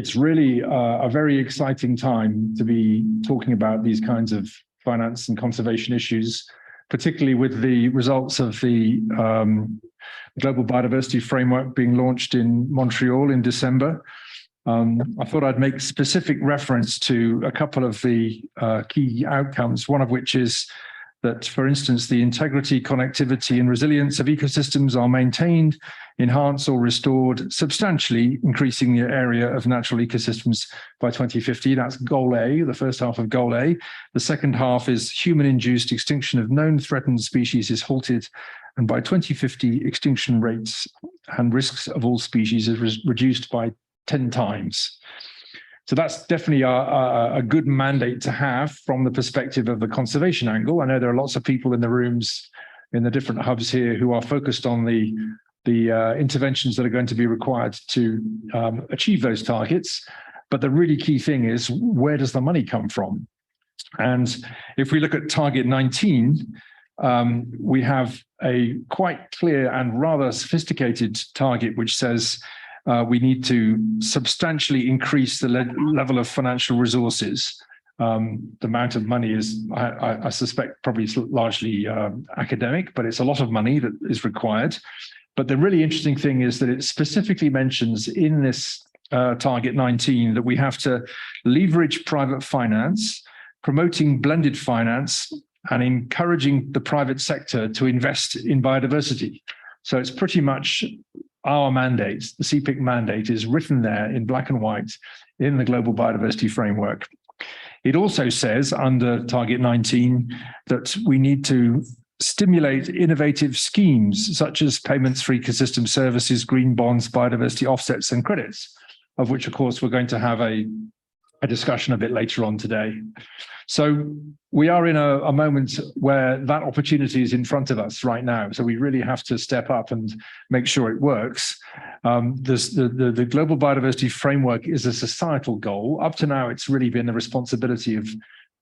It's really a very exciting time to be talking about these kinds of finance and conservation issues, particularly with the results of the Global Biodiversity Framework being launched in Montreal in December. I thought I'd make specific reference to a couple of the key outcomes, one of which is that, for instance, the integrity, connectivity, and resilience of ecosystems are maintained, enhanced, or restored, substantially increasing the area of natural ecosystems by 2050. That's goal A, the first half of goal A. The second half is human-induced extinction of known threatened species is halted, and by 2050, extinction rates and risks of all species is reduced by 10 times. So that's definitely a good mandate to have from the perspective of the conservation angle. I know there are lots of people in the rooms, in the different hubs here, who are focused on the interventions that are going to be required to achieve those targets. But the really key thing is, where does the money come from? And if we look at target 19, we have a quite clear and rather sophisticated target, which says we need to substantially increase the level of financial resources. The amount of money is, I suspect, probably largely academic, but it's a lot of money that is required. But the really interesting thing is that it specifically mentions in this target 19 that we have to leverage private finance, promoting blended finance, and encouraging the private sector to invest in biodiversity. So it's pretty much our mandate, the CPIC mandate, is written there in black and white in the Global Biodiversity Framework. It also says under target 19 that we need to stimulate innovative schemes such as payments for ecosystem services, green bonds, biodiversity offsets, and credits, of which, of course, we're going to have a discussion a bit later on today. So we are in a moment where that opportunity is in front of us right now. So we really have to step up and make sure it works. The Global Biodiversity Framework is a societal goal. Up to now, it's really been the responsibility of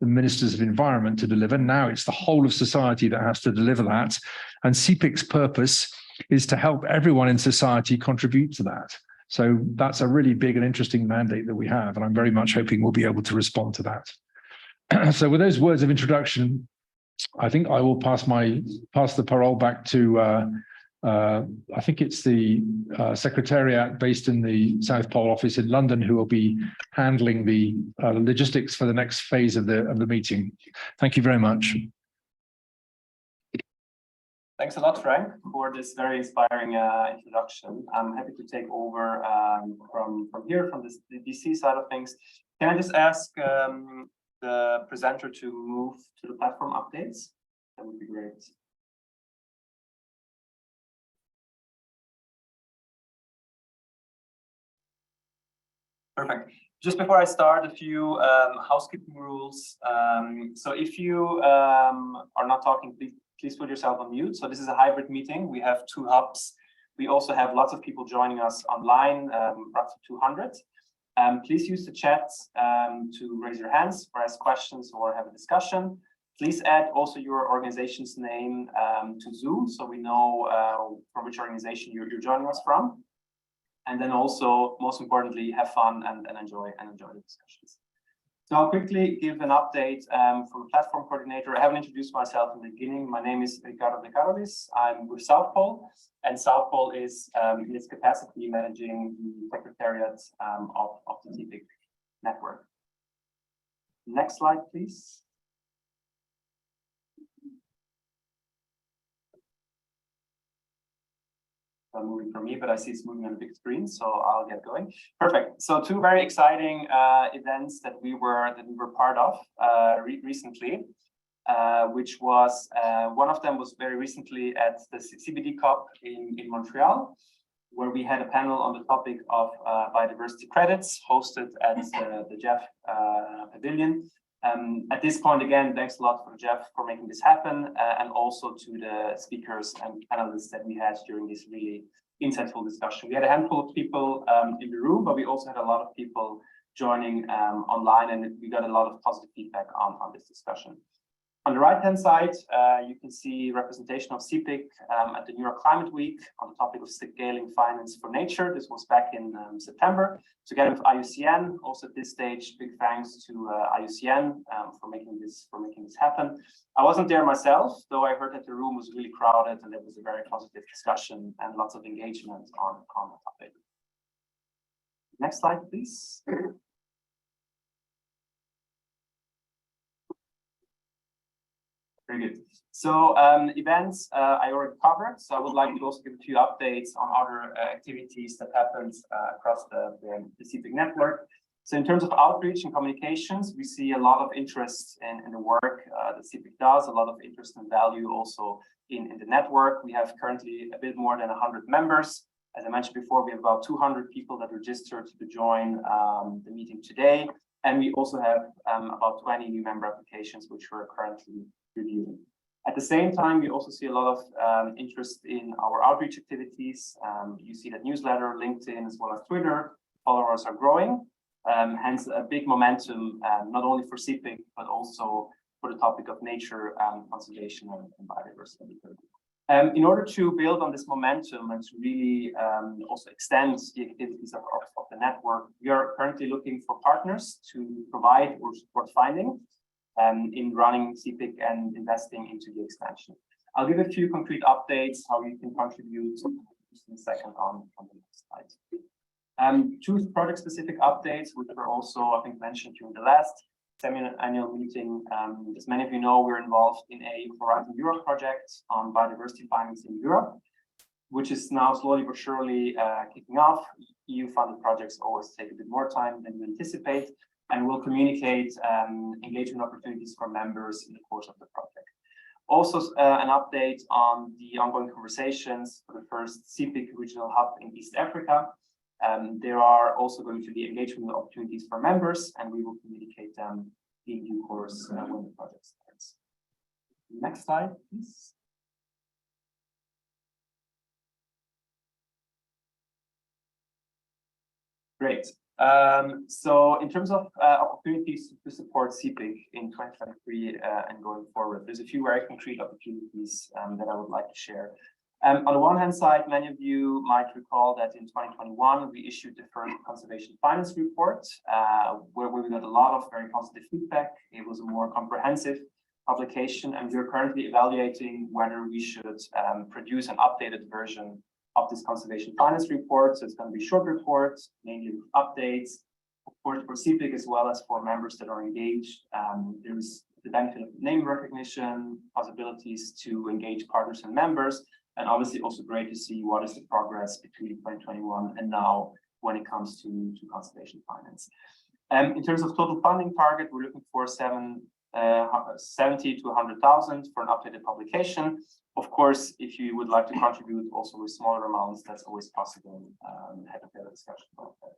the ministers of environment to deliver. Now it's the whole of society that has to deliver that. And CPIC's purpose is to help everyone in society contribute to that. So that's a really big and interesting mandate that we have, and I'm very much hoping we'll be able to respond to that. So with those words of introduction, I think I will pass the parole back to, I think it's the Secretariat based in the South Pole office in London, who will be handling the logistics for the next phase of the meeting. Thank you very much. Thanks a lot, Frank, for this very inspiring introduction. I'm happy to take over from here, from the DC side of things. Can I just ask the presenter to move to the platform updates? That would be great. Perfect. Just before I start, a few housekeeping rules. So if you are not talking, please put yourself on mute. So this is a hybrid meeting. We have 2 hubs. We also have lots of people joining us online, roughly 200. Please use the chat to raise your hands or ask questions or have a discussion. Please add also your organization's name to Zoom, so we know from which organization you're joining us from. And then also, most importantly, have fun and enjoy the discussions. So I'll quickly give an update from the platform coordinator. I haven't introduced myself in the beginning. My name is Ricardo de Carolis. I'm with South Pole, and South Pole is in its capacity managing the secretariat of the CPIC network. Next slide, please. Moving from me, but I see it's moving on the big screen, so I'll get going. Perfect. So 2 very exciting events that we were part of recently, which was one of them was very recently at the CBD COP in Montreal, where we had a panel on the topic of biodiversity credits hosted at the Jeff Pavilion. At this point, again, thanks a lot for Jeff for making this happen, and also to the speakers and panelists that we had during this really insightful discussion. We had a handful of people in the room, but we also had a lot of people joining online, and we got a lot of positive feedback on this discussion. On the right-hand side, you can see representation of CPIC at the New York Climate Week on the topic of scaling finance for nature. This was back in September, together with IUCN. Also at this stage, big thanks to IUCN for making this happen. I wasn't there myself, though I heard that the room was really crowded and there was a very positive discussion and lots of engagement on the topic. Next slide, please. Very good. So events I already covered. So I would like to also give a few updates on other activities that happened across the CPIC network. So in terms of outreach and communications, we see a lot of interest in the work that CPIC does, a lot of interest and value also in the network. We have currently a bit more than 100 members. As I mentioned before, we have about 200 people that registered to join the meeting today. And we also have about 20 new member applications, which we're currently reviewing. At the same time, we also see a lot of interest in our outreach activities. You see that newsletter, LinkedIn, as well as Twitter followers are growing. Hence a big momentum, not only for CPIC, but also for the topic of nature conservation and biodiversity. In order to build on this momentum and to really also extend the activities of the network, we are currently looking for partners to provide or support finding in running CPIC and investing into the expansion. I'll give a few concrete updates how you can contribute in a second on the next slide. Two project-specific updates, which were also, I think, mentioned during the last semi-annual meeting. As many of you know, we're involved in a Horizon Europe project on biodiversity finance in Europe, which is now slowly but surely kicking off. EU-funded projects always take a bit more time than we anticipate, and we'll communicate engagement opportunities for members in the course of the project. Also, an update on the ongoing conversations for the first CPIC regional hub in East Africa. There are also going to be engagement opportunities for members, and we will communicate them in due course when the project starts. Next slide, please. Great. So in terms of opportunities to support CPIC in 2023 and going forward, there's a few very concrete opportunities that I would like to share. On the one hand side, many of you might recall that in 2021, we issued the first conservation finance report, where we got a lot of very positive feedback. It was a more comprehensive publication, and we're currently evaluating whether we should produce an updated version of this conservation finance report. So it's going to be short reports, mainly with updates, of course, for CPIC as well as for members that are engaged. There's the benefit of name recognition, possibilities to engage partners and members, and obviously also great to see what is the progress between 2021 and now when it comes to conservation finance. In terms of total funding target, we're looking for 70 to 100,000 for an updated publication. Of course, if you would like to contribute also with smaller amounts, that's always possible. Happy to have a discussion about that.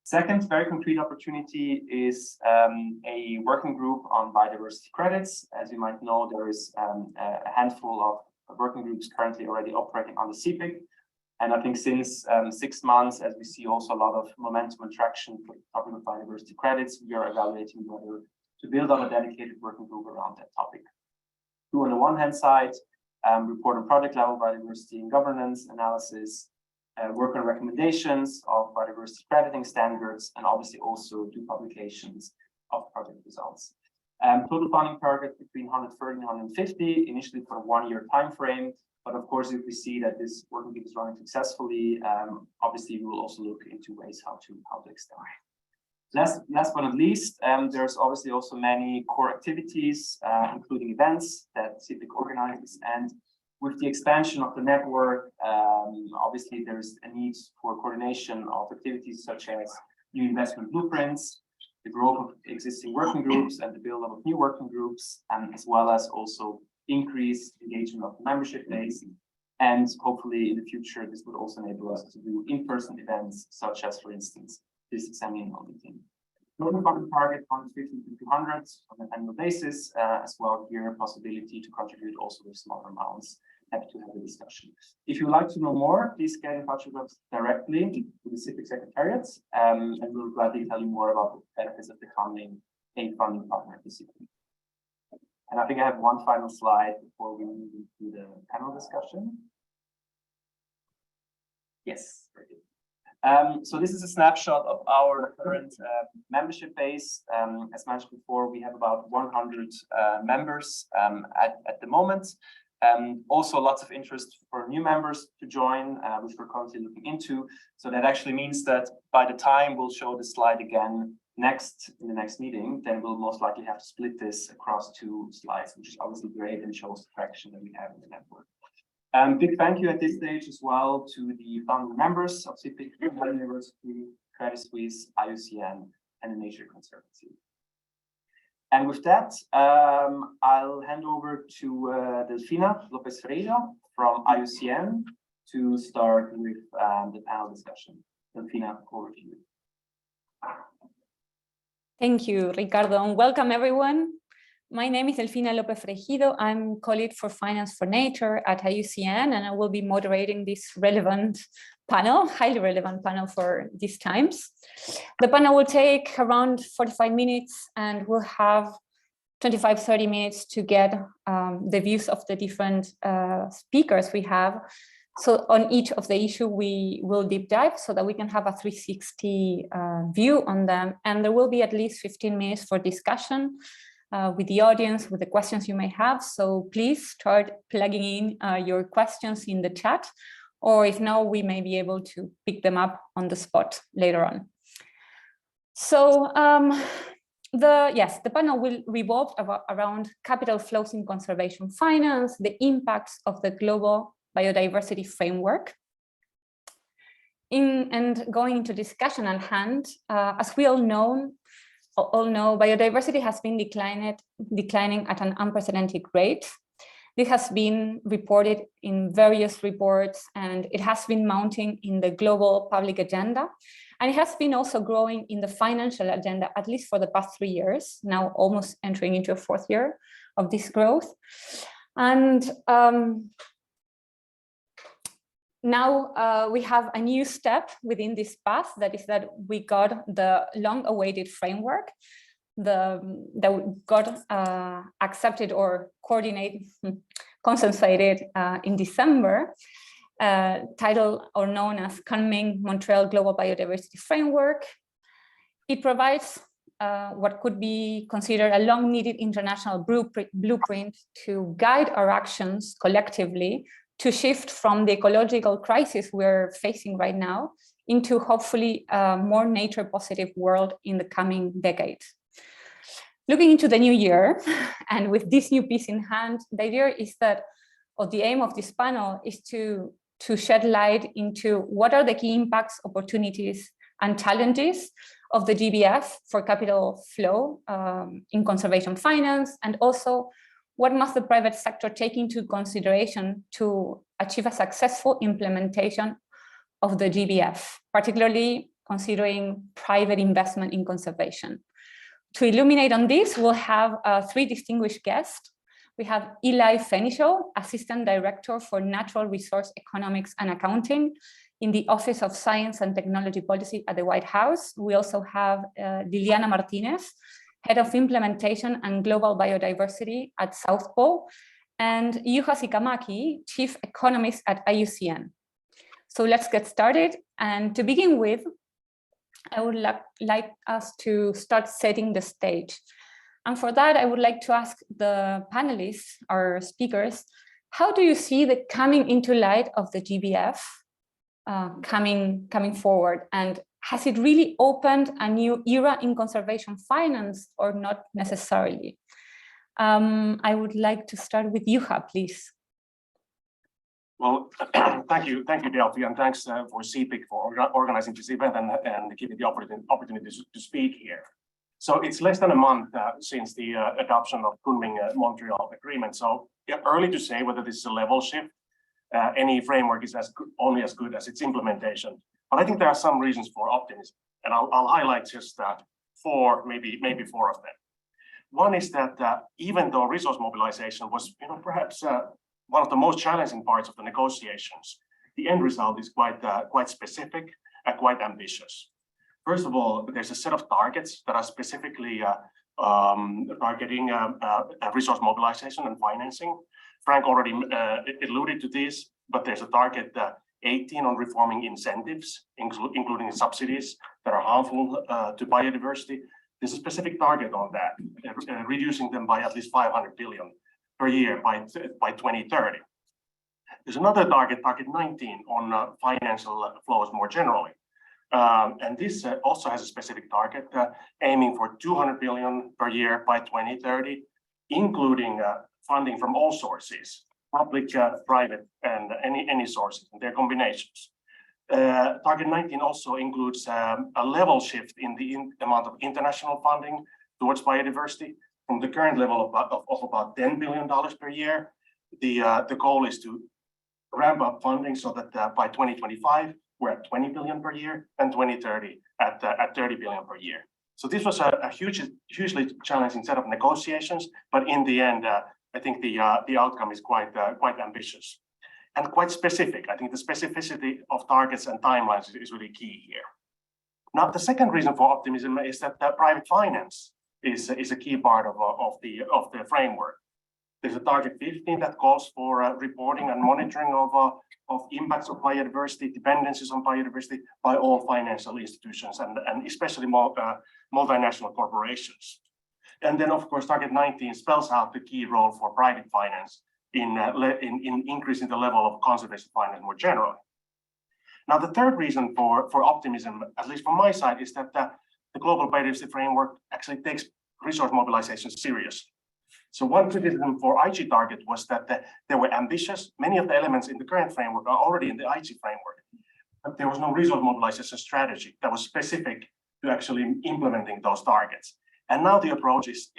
Second, very concrete opportunity is a working group on biodiversity credits. As you might know, there is a handful of working groups currently already operating on the CPIC. And I think since 6 months, as we see also a lot of momentum and traction for the topic of biodiversity credits, we are evaluating whether to build on a dedicated working group around that topic. Two, on the one hand side, report on project level biodiversity and governance analysis, work on recommendations of biodiversity crediting standards, and obviously also do publications of project results. Total funding target between 130 and 150, initially for a 1-year time frame. But of course, if we see that this working group is running successfully, obviously we will also look into ways how to extend. Last but not least, there's obviously also many core activities, including events that CPIC organizes. And with the expansion of the network, obviously there's a need for coordination of activities such as new investment blueprints, the growth of existing working groups and the build-up of new working groups, as well as also increased engagement of the membership base. And hopefully in the future, this would also enable us to do in-person events, such as, for instance, this semi-annual meeting. Total funding target 150 to 200 on an annual basis, as well here possibility to contribute also with smaller amounts. Happy to have a discussion. If you'd like to know more, please get in touch with us directly to the CPIC Secretariats, and we'll gladly tell you more about the benefits of becoming a funding partner of the CPIC. And I think I have one final slide before we move into the panel discussion. Yes, very good. So this is a snapshot of our current membership base. As mentioned before, we have about 100 members at the moment. Also lots of interest for new members to join, which we're currently looking into. So that actually means that by the time we'll show the slide again in the next meeting, then we'll most likely have to split this across 2 slides, which is obviously great and shows the traction that we have in the network. Big thank you at this stage as well to the founding members of CPIC University, Credit Suisse, IUCN, and the Nature Conservancy. And with that, I'll hand over to Delfina Lopez from IUCN to start with the panel discussion. Delfina, over to you. Thank you, Ricardo, and welcome everyone. My name is Delfina Lopez Frejido. I'm colleague for Finance for Nature at IUCN, and I will be moderating this relevant panel, highly relevant panel for these times. The panel will take around 45 minutes and we'll have 25-30 minutes to get the views of the different speakers we have. So on each of the issue, we will deep dive so that we can have a 360 view on them. And there will be at least 15 minutes for discussion with the audience, with the questions you may have. So please start plugging in your questions in the chat, or if not, we may be able to pick them up on the spot later on. So the panel will revolve around capital flows in conservation finance, the impacts of the Global Biodiversity Framework. And going into discussion at hand, as we all know, biodiversity has been declining at an unprecedented rate. This has been reported in various reports, and it has been mounting in the global public agenda. And it has been also growing in the financial agenda, at least for the past 3 years, now almost entering into a 4th year of this growth. And now we have a new step within this path, that is that we got the long-awaited framework that got accepted or consensuated in December, titled or known as Kunming-Montreal Global Biodiversity Framework. It provides what could be considered a long-needed international blueprint to guide our actions collectively to shift from the ecological crisis we're facing right now into hopefully a more nature-positive world in the coming decade. Looking into the new year, and with this new piece in hand, the idea is that, or the aim of this panel is to shed light into what are the key impacts, opportunities, and challenges of the GBF for capital flow in conservation finance, and also what must the private sector take into consideration to achieve a successful implementation of the GBF, particularly considering private investment in conservation. To illuminate on this, we'll have 3 distinguished guests. We have Eli Fenichel, Assistant Director for Natural Resource Economics and Accounting in the Office of Science and Technology Policy at the White House. We also have Liliana Martinez, Head of Implementation and Global Biodiversity at South Pole, and Juha Siikamäki, Chief Economist at IUCN. So let's get started. And to begin with, I would like us to start setting the stage. And for that, I would like to ask the panelists, our speakers, how do you see the coming into light of the GBF coming forward? And has it really opened a new era in conservation finance or not necessarily? I would like to start with Juha, please. Well, thank you, Delphi, and thanks for CPIC for organizing this event and giving the opportunity to speak here. So it's less than a month since the adoption of Kunming-Montreal Agreement. So yeah, early to say whether this is a level shift. Any framework is only as good as its implementation. But I think there are some reasons for optimism, and I'll highlight just 4, maybe 4 of them. One is that even though resource mobilization was, perhaps one of the most challenging parts of the negotiations, the end result is quite specific and quite ambitious. First of all, there's a set of targets that are specifically targeting resource mobilization and financing. Frank already alluded to this, but there's a target 18 on reforming incentives, including subsidies that are harmful to biodiversity. There's a specific target on that, reducing them by at least 500 billion per year by 2030. There's another target, target 19, on financial flows more generally. And this also has a specific target, aiming for 200 billion per year by 2030, including funding from all sources, public, private, and any sources, and their combinations. Target 19 also includes a level shift in the amount of international funding towards biodiversity from the current level of about $10 billion per year. The goal is to ramp up funding so that by 2025, we're at 20 billion per year, and 2030 at 30 billion per year. So this was a hugely challenging set of negotiations, but in the end, I think the outcome is quite ambitious and quite specific. I think the specificity of targets and timelines is really key here. Now, the second reason for optimism is that private finance is a key part of the framework. There's a target 15 that calls for reporting and monitoring of impacts of biodiversity, dependencies on biodiversity by all financial institutions and especially multinational corporations. And then, of course, target 19 spells out the key role for private finance in increasing the level of conservation finance more generally. Now, the third reason for optimism, at least from my side, is that the Global Biodiversity Framework actually takes resource mobilization seriously. So one criticism for IG target was that they were ambitious. Many of the elements in the current framework are already in the IG framework, but there was no resource mobilization strategy that was specific to actually implementing those targets. And now the approach is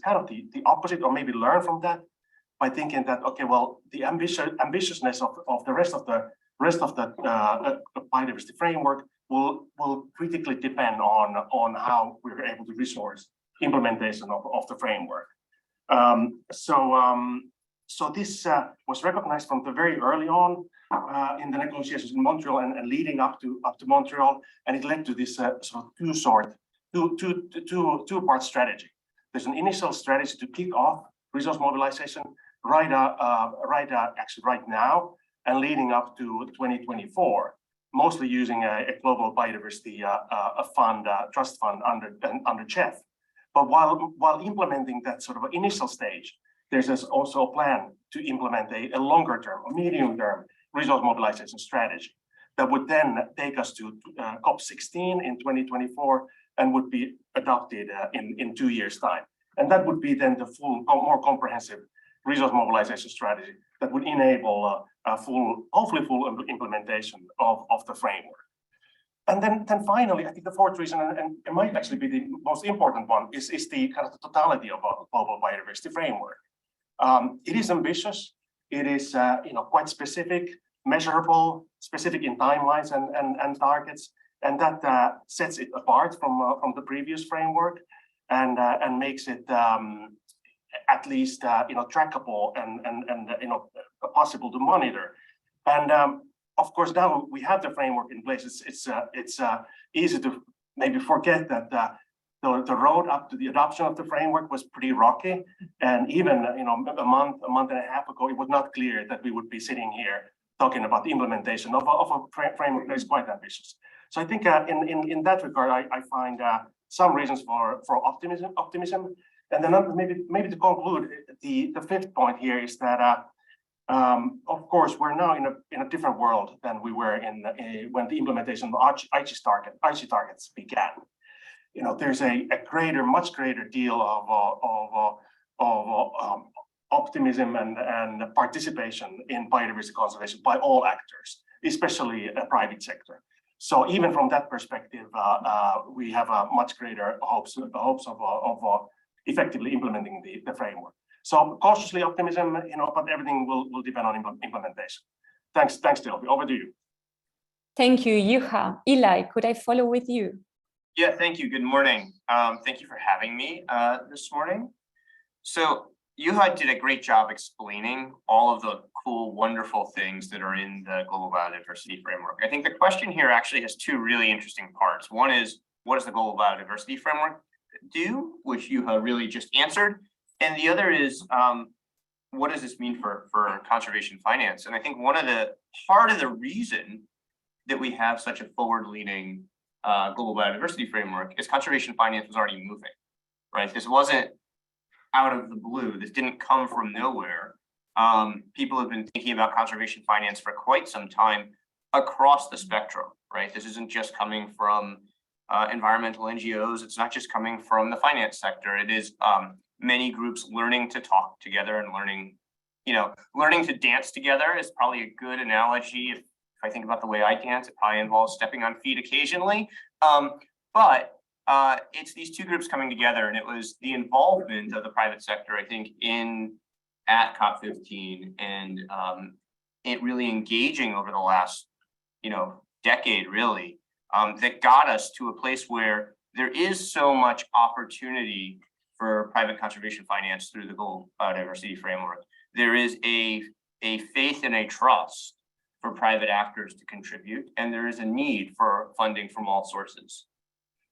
kind of the opposite, or maybe learn from that by thinking that, okay, well, the ambitiousness of the rest of the biodiversity framework will critically depend on how we're able to resource implementation of the framework. So this was recognized from the very early on in the negotiations in Montreal and leading up to Montreal, and it led to this sort of two-part strategy. There's an initial strategy to kick off resource mobilization right now and leading up to 2024, mostly using a global biodiversity trust fund under CHEF. But while implementing that sort of initial stage, there's also a plan to implement a longer term, a medium term resource mobilization strategy that would then take us to COP16 in 2024 and would be adopted in 2 years' time. And that would be then the full, more comprehensive resource mobilization strategy that would enable hopefully full implementation of the framework. And then finally, I think the fourth reason, and it might actually be the most important one, is the kind of the totality of our Global Biodiversity Framework. It is ambitious. It is quite specific, measurable, specific in timelines and targets, and that sets it apart from the previous framework and makes it at least trackable and possible to monitor. And of course, now we have the framework in place. It's easy to maybe forget that the road up to the adoption of the framework was pretty rocky, and even a month and a half ago, it was not clear that we would be sitting here talking about the implementation of a framework that is quite ambitious. So I think in that regard, I find some reasons for optimism. And then maybe to conclude, the fifth point here is that of course we're now in a different world than we were when the implementation of IG targets began. There's a much greater deal of optimism and participation in biodiversity conservation by all actors, especially the private sector. So even from that perspective, we have a much greater hopes of effectively implementing the framework. So cautiously optimism, but everything will depend on implementation. Thanks, Delphi. Over to you. Thank you, Juha. Eli, could I follow with you? Yeah, thank you. Good morning. Thank you for having me this morning. So Juha did a great job explaining all of the cool, wonderful things that are in the Global Biodiversity Framework. I think the question here actually has two really interesting parts. One is, what is the Global Biodiversity Framework? do, which you have really just answered. And the other is, what does this mean for conservation finance? And I think part of the reason that we have such a forward-leaning global biodiversity framework is conservation finance was already moving, right? This wasn't out of the blue. This didn't come from nowhere. People have been thinking about conservation finance for quite some time across the spectrum, right? This isn't just coming from environmental NGOs. It's not just coming from the finance sector. It is many groups learning to talk together and learning to dance together is probably a good analogy. If I think about the way I dance, it probably involves stepping on feet occasionally. But it's these two groups coming together, and it was the involvement of the private sector, I think, at COP15 and it really engaging over the last decade, really, that got us to a place where there is so much opportunity for private conservation finance through the Global Biodiversity Framework. There is a faith and a trust for private actors to contribute, and there is a need for funding from all sources.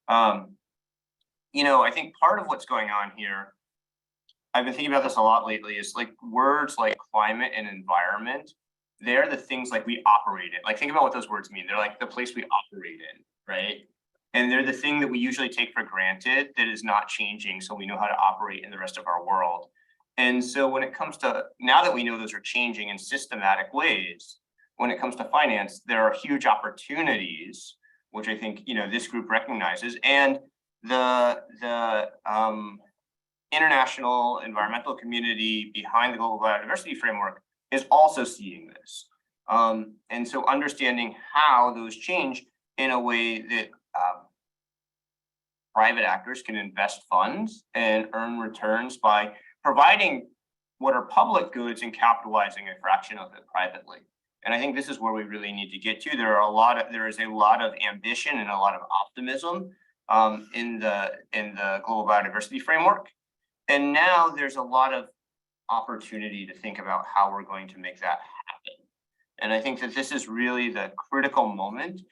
I think part of what's going on here, I've been thinking about this a lot lately, is like words like climate and environment. They're the things like we operate in. Like, think about what those words mean. They're like the place we operate in, right? And they're the thing that we usually take for granted that is not changing, so we know how to operate in the rest of our world. And so when it comes to, now that we know those are changing in systematic ways, when it comes to finance, there are huge opportunities, which I think this group recognizes, and the international environmental community behind the Global Biodiversity Framework is also seeing this. And so understanding how those change in a way that private actors can invest funds and earn returns by providing what are public goods and capitalizing a fraction of it privately. And I think this is where we really need to get to. There is a lot of ambition and a lot of optimism in the Global Biodiversity Framework. And now there's a lot of opportunity to think about how we're going to make that happen. And I think that this is really the critical moment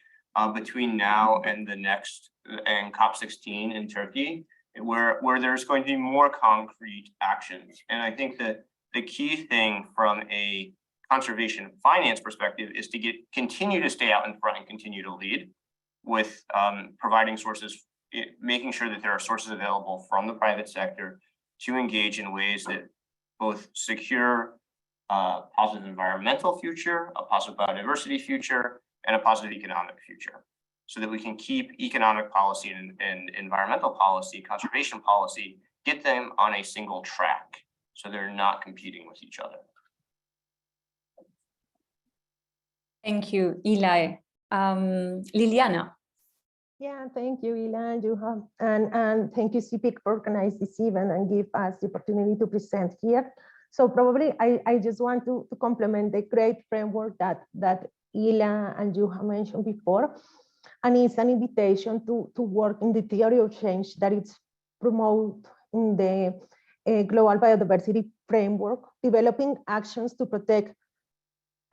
between now and the next and COP16 in Turkey, where there's going to be more concrete actions. And I think that the key thing from a conservation finance perspective is to continue to stay out in front and continue to lead with providing sources, making sure that there are sources available from the private sector to engage in ways that both secure a positive environmental future, a positive biodiversity future, and a positive economic future, so that we can keep economic policy and environmental policy, conservation policy, get them on a single track, so they're not competing with each other. Thank you, Eli. Liliana. Yeah, thank you, Eli and Juha, and thank you, CPIC, for organizing this event and give us the opportunity to present here. So probably I just want to complement the great framework that Eli and Juha mentioned before, and it's an invitation to work in the theory of change that it's promoted in the Global Biodiversity Framework, developing actions to protect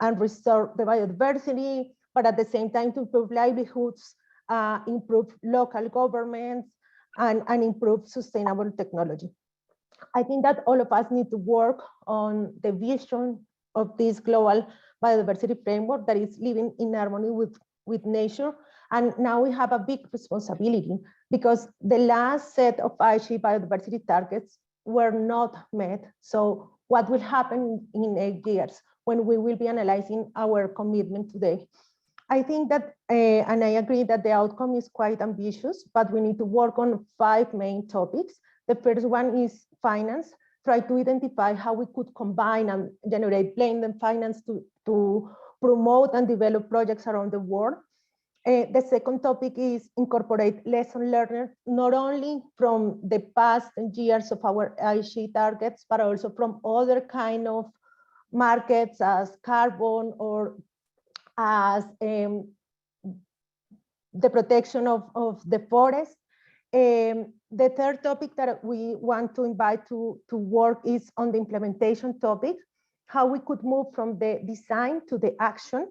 and restore the biodiversity, but at the same time to improve livelihoods, improve local governments, and improve sustainable technology. I think that all of us need to work on the vision of this Global Biodiversity Framework that is living in harmony with nature. And now we have a big responsibility because the last set of IUCN biodiversity targets were not met. So what will happen in 8 years when we will be analyzing our commitment today? I think that, and I agree that the outcome is quite ambitious, but we need to work on 5 main topics. The first one is finance, try to identify how we could combine and generate blended finance to promote and develop projects around the world. The second topic is incorporate lesson learned, not only from the past years of our IUCN targets, but also from other kind of markets as carbon or as the protection of the forest. The third topic that we want to invite to work is on the implementation topic, how we could move from the design to the action,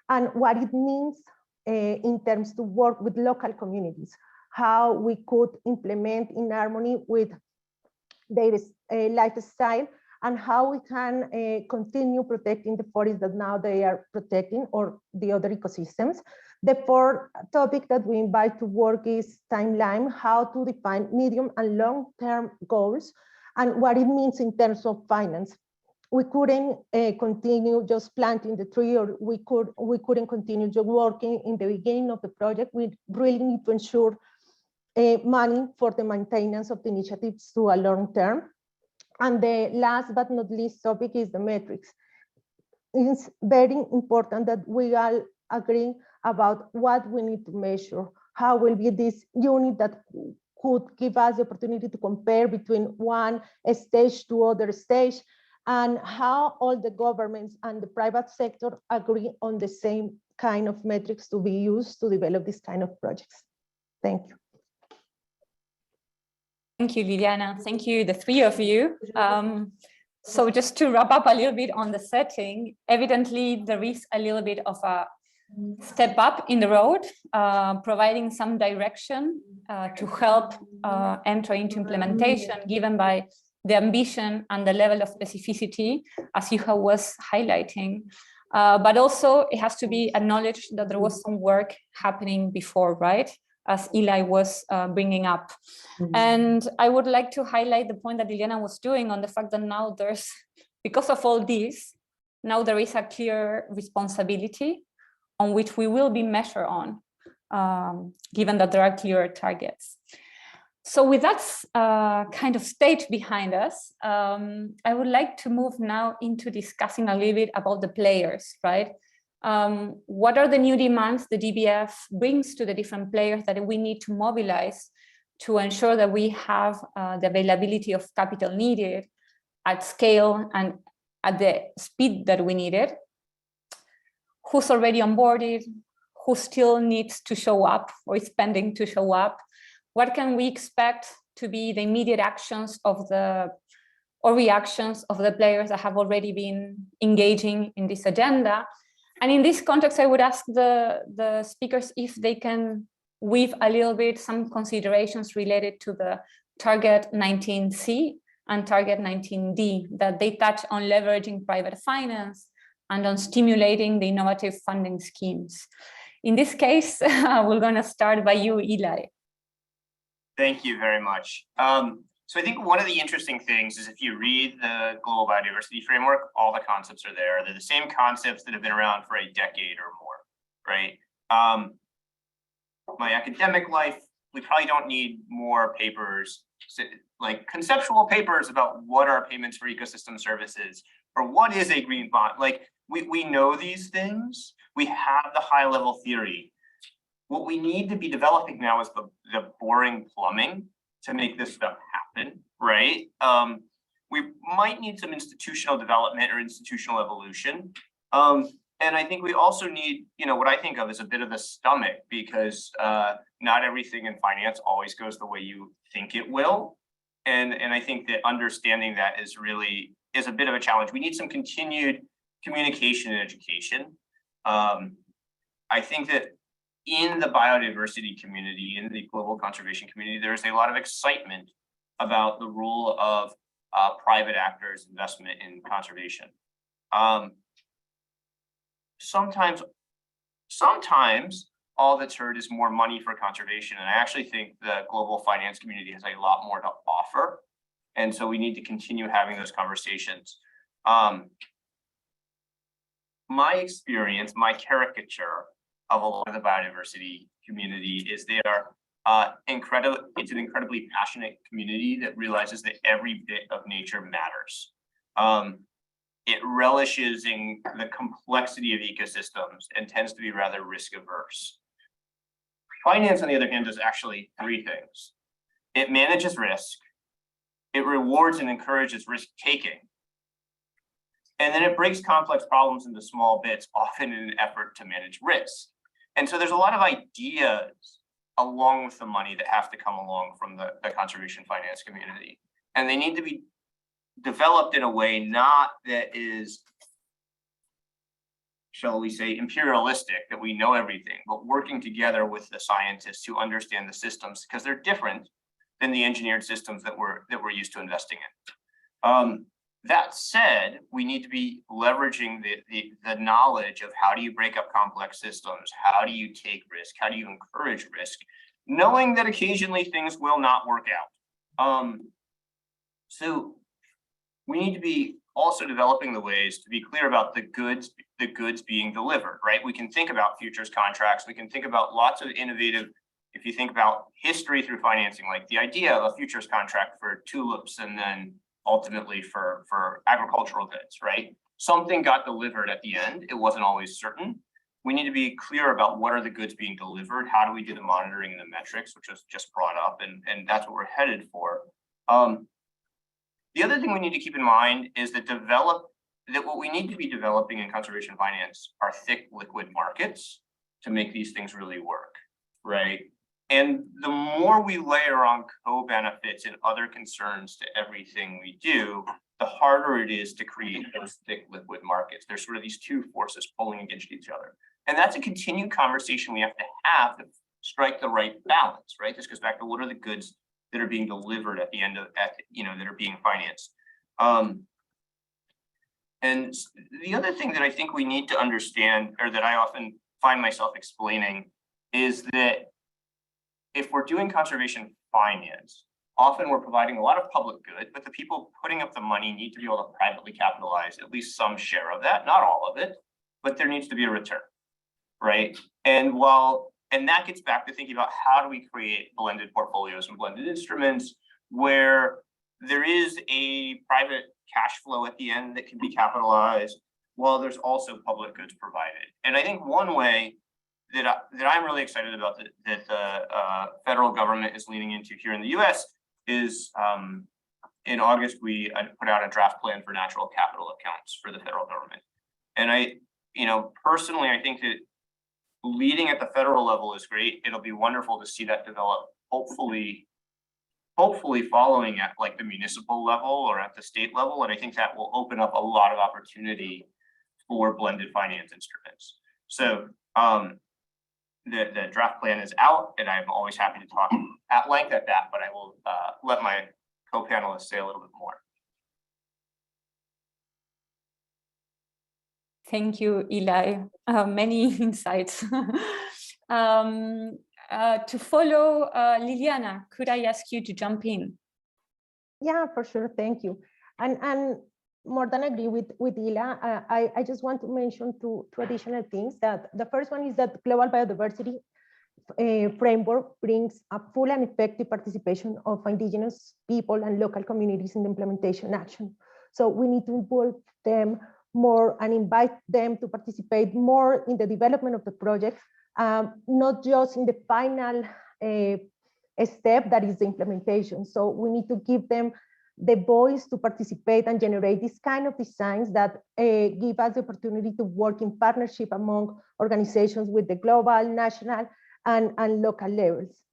and what it means in terms to work with local communities, how we could implement in harmony with their lifestyle, and how we can continue protecting the forests that now they are protecting, or the other ecosystems. The fourth topic that we invite to work is timeline, how to define medium and long-term goals, and what it means in terms of finance. We couldn't continue just planting the tree, or we couldn't continue just working in the beginning of the project. We really need to ensure money for the maintenance of the initiatives to a long term. And the last but not least topic is the metrics. It's very important that we all agree about what we need to measure, how will be this unit that could give us the opportunity to compare between one stage to other stage, and how all the governments and the private sector agree on the same kind of metrics to be used to develop this kind of projects. Thank you. Thank you, Liliana. Thank you, the three of you. So just to wrap up a little bit on the setting, evidently there is a little bit of a step up in the road, providing some direction to help enter into implementation, given by the ambition and the level of specificity, as Juha was highlighting. But also it has to be acknowledged that there was some work happening before, right? As Eli was bringing up. And I would like to highlight the point that Liliana was doing on the fact that now there's, because of all this, now there is a clear responsibility on which we will be measured on, given that there are clearer targets. So with that kind of state behind us, I would like to move now into discussing a little bit about the players, right? What are the new demands the DBF brings to the different players that we need to mobilize to ensure that we have the availability of capital needed at scale and at the speed that we need it? Who's already onboarded? Who still needs to show up or is pending to show up? What can we expect to be the immediate actions of or reactions of the players that have already been engaging in this agenda? And in this context, I would ask the speakers if they can weave a little bit some considerations related to the target 19C and target 19D, that they touch on leveraging private finance and on stimulating the innovative funding schemes. In this case, we're going to start by you, Eli. Thank you very much. So I think one of the interesting things is if you read the Global Biodiversity Framework, all the concepts are there. They're the same concepts that have been around for a decade or more, right? My academic life, we probably don't need more papers, like conceptual papers about what are payments for ecosystem services, or what is a green bond. Like we know these things, we have the high level theory. What we need to be developing now is the boring plumbing to make this stuff happen, right? We might need some institutional development or institutional evolution. And I think we also need, what I think of as a bit of the stomach, because not everything in finance always goes the way you think it will. And I think that understanding that is a bit of a challenge. We need some continued communication and education. I think that in the biodiversity community, in the global conservation community, there's a lot of excitement about the role of private actors' investment in conservation. Sometimes all that's heard is more money for conservation. And I actually think the global finance community has a lot more to offer. And so we need to continue having those conversations. My experience, my caricature of a lot of the biodiversity community is they are it's an incredibly passionate community that realizes that every bit of nature matters. It relishes in the complexity of ecosystems and tends to be rather risk averse. Finance, on the other hand, does actually three things. It manages risk, it rewards and encourages risk taking, and then it breaks complex problems into small bits, often in an effort to manage risk. And so there's a lot of ideas along with the money that have to come along from the conservation finance community. And they need to be developed in a way not that is shall we say, imperialistic, that we know everything, but working together with the scientists who understand the systems, because they're different than the engineered systems that we're used to investing in. That said, we need to be leveraging the knowledge of how do you break up complex systems, how do you take risk, how do you encourage risk, knowing that occasionally things will not work out. So we need to be also developing the ways to be clear about the goods being delivered, right? We can think about futures contracts, we can think about lots of innovative, if you think about history through financing, like the idea of a futures contract for tulips and then ultimately for agricultural goods, right? Something got delivered at the end. It wasn't always certain. We need to be clear about what are the goods being delivered, how do we do the monitoring and the metrics, which was just brought up, and that's what we're headed for. The other thing we need to keep in mind is that what we need to be developing in conservation finance are thick liquid markets to make these things really work, right? And the more we layer on co-benefits and other concerns to everything we do, the harder it is to create those thick liquid markets. There's sort of these two forces pulling against each other. And that's a continued conversation we have to strike the right balance, right? This goes back to what are the goods that are being delivered at the end of, that are being financed. And the other thing that I think we need to understand, or that I often find myself explaining, is that if we're doing conservation finance, often we're providing a lot of public good, but the people putting up the money need to be able to privately capitalize at least some share of that, not all of it, but there needs to be a return, right? And that gets back to thinking about how do we create blended portfolios and blended instruments where there is a private cash flow at the end that can be capitalized while there's also public goods provided. And I think one way that I'm really excited about that the federal government is leaning into here in the US is in August, we put out a draft plan for natural capital accounts for the federal government. And personally, I think that leading at the federal level is great. It'll be wonderful to see that develop, hopefully following at like the municipal level or at the state level. And I think that will open up a lot of opportunity for blended finance instruments. So the draft plan is out, and I'm always happy to talk at length at that, but I will let my co-panelists say a little bit more. Thank you, Eli. Many insights. To follow Liliana, could I ask you to jump in? Yeah, for sure. Thank you. And more than agree with Ila, I just want to mention two additional things. That the first one is that Global Biodiversity Framework brings a full and effective participation of indigenous people and local communities in the implementation action. So we need to involve them more and invite them to participate more in the development of the project, not just in the final step that is the implementation. So we need to give them the voice to participate and generate this kind of designs that give us the opportunity to work in partnership among organizations with the global, national, and local levels.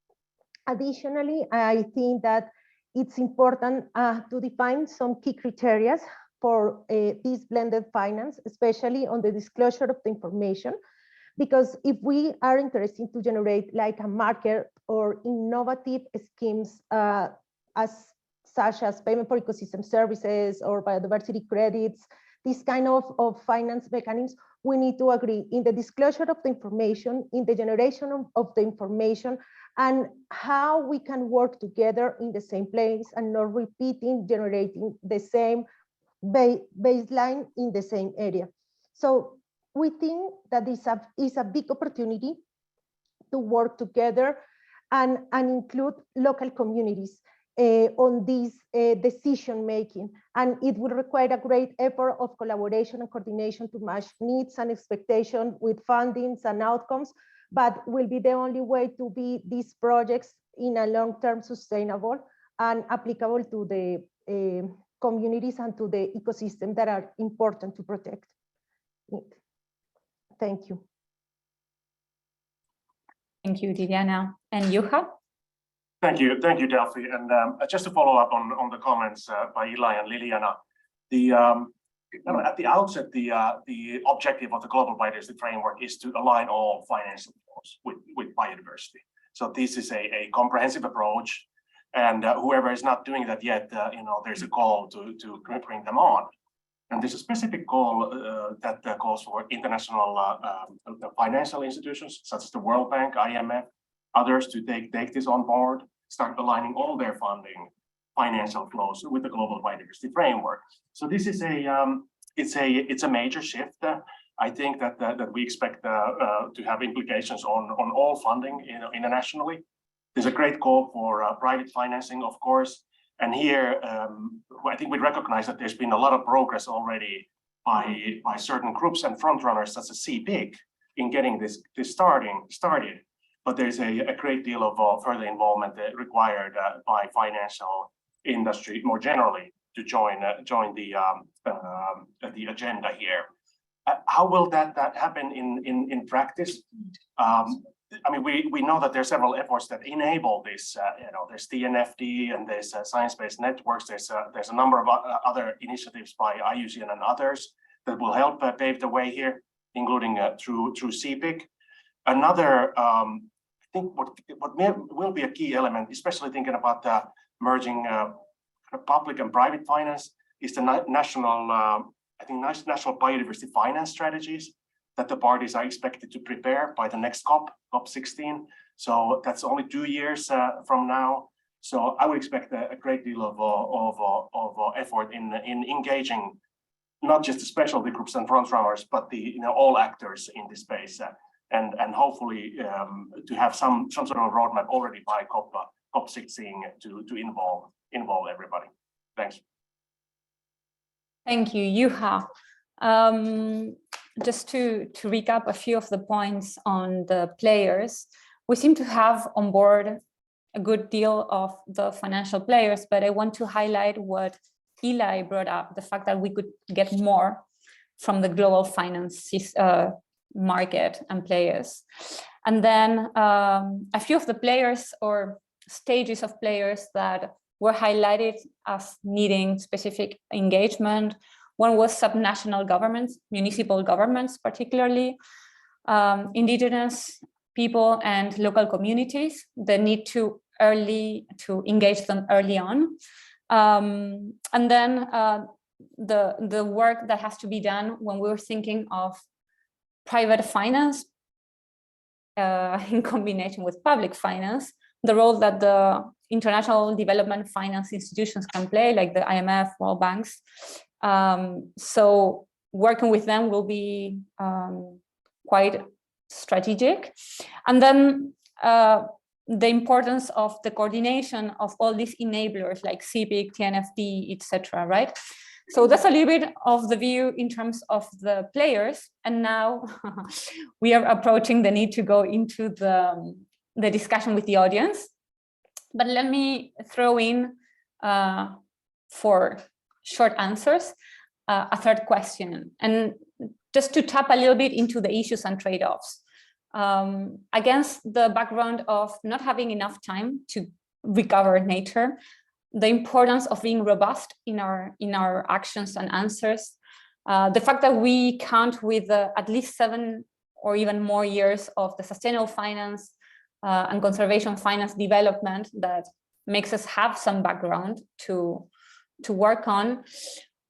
Additionally, I think that it's important to define some key criteria for this blended finance, especially on the disclosure of the information, because if we are interested to generate like a market or innovative schemes such as payment for ecosystem services or biodiversity credits, this kind of finance mechanisms, we need to agree in the disclosure of the information, in the generation of the information, and how we can work together in the same place and not generating the same baseline in the same area. So we think that this is a big opportunity to work together and include local communities on this decision making. And it will require a great effort of collaboration and coordination to match needs and expectations with fundings and outcomes, but will be the only way to be these projects in a long-term sustainable and applicable to the communities and to the ecosystem that are important to protect. Thank you. Thank you, Liliana. And Juha? Thank you, Delphi. And just to follow up on the comments by Eli and Liliana, At the outset, the objective of the Global Biodiversity Framework is to align all financial flows with biodiversity. So this is a comprehensive approach, and whoever is not doing that yet, there's a call to bring them on. And there's a specific call that calls for international financial institutions, such as the World Bank, IMF, others to take this on board, start aligning all their funding financial flows with the Global Biodiversity Framework. So this is it's a major shift. I think that we expect to have implications on all funding internationally. There's a great call for private financing, of course. And here, I think we recognize that there's been a lot of progress already by certain groups and frontrunners, such as CPIC, in getting this started. But there's a great deal of further involvement required by financial industry more generally to join the agenda here. How will that happen in practice? I mean, we know that there are several efforts that enable this. There's TNFD and there's science-based networks. There's a number of other initiatives by IUCN and others that will help pave the way here, including through CPIC. Another, I think what will be a key element, especially thinking about the merging public and private finance, is the national biodiversity finance strategies that the parties are expected to prepare by the next COP16. So that's only 2 years from now. So I would expect a great deal of effort in engaging not just the specialty groups and frontrunners, but all actors in this space, and hopefully to have some sort of roadmap already by COP16 to involve everybody. Thanks. Thank you, Juha. Just to recap a few of the points on the players, we seem to have on board a good deal of the financial players, but I want to highlight what Eli brought up, the fact that we could get more from the global finance market and players. And then a few of the players or stages of players that were highlighted as needing specific engagement. One was subnational governments, municipal governments particularly, indigenous people and local communities. They need to engage them early on. And then the work that has to be done when we're thinking of private finance in combination with public finance, the role that the international development finance institutions can play, like the IMF, World Banks. So working with them will be quite strategic. And then the importance of the coordination of all these enablers like CPIC, TNFD, etc., right? So that's a little bit of the view in terms of the players. And now we are approaching the need to go into the discussion with the audience. But let me throw in, for short answers, a third question. And just to tap a little bit into the issues and trade-offs. Against the background of not having enough time to recover nature, the importance of being robust in our actions and answers, the fact that we count with at least 7 or even more years of the sustainable finance and conservation finance development that makes us have some background to work on.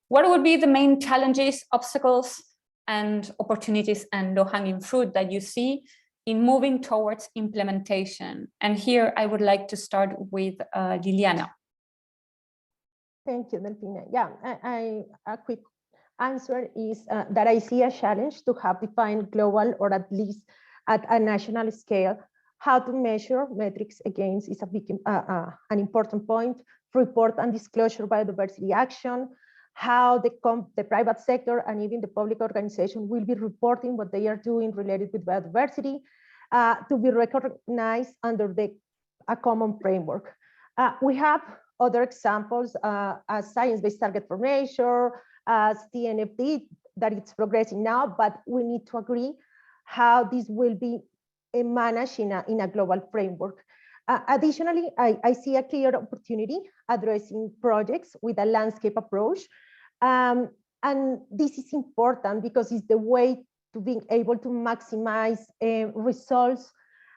What would be the main challenges, obstacles, and opportunities and low-hanging fruit that you see in moving towards implementation? And here I would like to start with Liliana. Thank you, Delfina. Yeah, a quick answer is that I see a challenge to have defined global, or at least at a national scale, how to measure metrics against is a big, an important point. Report and disclosure biodiversity action, how the private sector and even the public organization will be reporting what they are doing related with biodiversity to be recognized under a common framework. We have other examples as science-based target for nature, as TNFD, that it's progressing now, but we need to agree how this will be managed in a global framework. Additionally, I see a clear opportunity addressing projects with a landscape approach. And this is important because it's the way to being able to maximize results